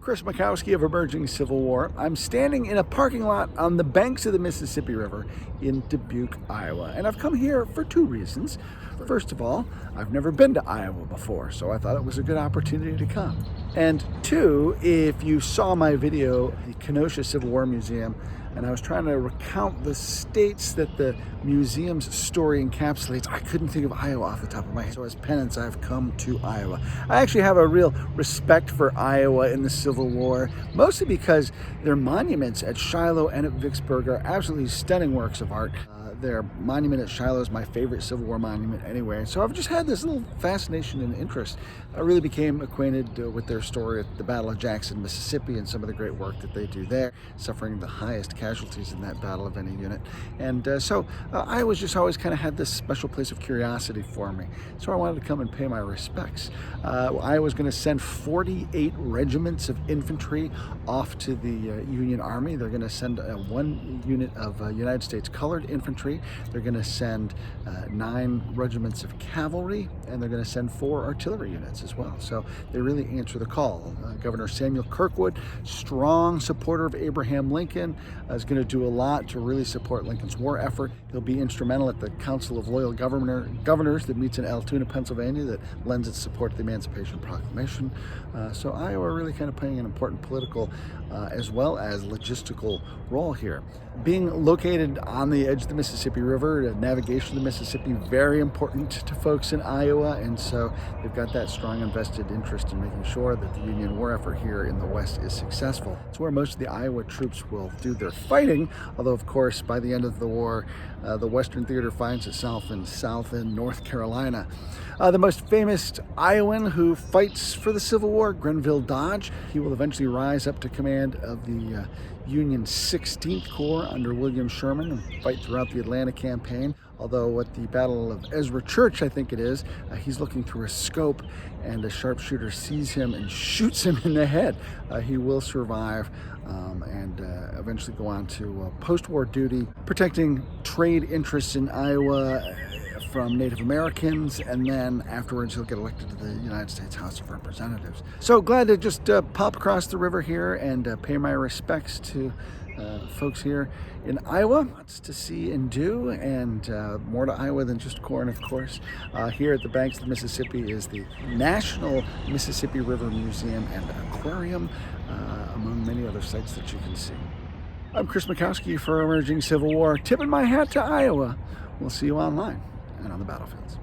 Chris Mackowski of Emerging Civil War. I'm standing in a parking lot on the banks of the Mississippi River in Dubuque, Iowa. And I've come here for two reasons. First of all, I've never been to Iowa before, so I thought it was a good opportunity to come. And two, if you saw my video, the Kenosha Civil War Museum, and I was trying to recount the states that the museum's story encapsulates, I couldn't think of Iowa off the top of my head. So as penance, I've come to Iowa. I actually have a real respect for Iowa in the Civil War, mostly because their monuments at Shiloh and at Vicksburg are absolutely stunning works of art. Their monument at Shiloh is my favorite Civil War monument anyway. So I've just had this little fascination and interest. I really became acquainted with their story at the Battle of Jackson, Mississippi, and some of the great work that they do there, suffering the highest casualties in that battle of any unit. And so Iowa's just always kind of had this special place of curiosity for me. So I wanted to come and pay my respects. Iowa's going to send 48 regiments of infantry off to the Union Army. They're going to send one unit of United States colored infantry. They're going to send 9 regiments of cavalry, and they're going to send 4 artillery units as well. So they really answer the call. Governor Samuel Kirkwood, strong supporter of Abraham Lincoln, is going to do a lot to really support Lincoln's war effort. He'll be instrumental at the Council of Loyal Governors that meets in Altoona, Pennsylvania, that lends its support to the Emancipation Proclamation. So Iowa really kind of playing an important political as well as logistical role here. Being located on the edge of the Mississippi River, navigation of the Mississippi, very important to folks in Iowa, and so they've got that strong invested interest in making sure that the Union war effort here in the West is successful. It's where most of the Iowa troops will do their fighting, although of course by the end of the war the Western Theater finds itself in South and North Carolina. The most famous Iowan who fights for the Civil War, Grenville Dodge. He will eventually rise up to command of the Union 16th Corps under William Sherman and fight throughout the Atlanta campaign. Although at the Battle of Ezra Church, I think it is, he's looking through a scope and a sharpshooter sees him and shoots him in the head. He will survive and eventually go on to post-war duty, protecting trade interests in Iowa from Native Americans, and then afterwards he'll get elected to the United States House of Representatives. So glad to just pop across the river here and pay my respects to folks here in Iowa. Lots to see and do, and more to Iowa than just corn, of course. Here at the banks of the Mississippi is the National Mississippi River Museum and Aquarium, among many other sites that you can see. I'm Chris Mackowski for Emerging Civil War, tipping my hat to Iowa. We'll see you online and on the battlefields.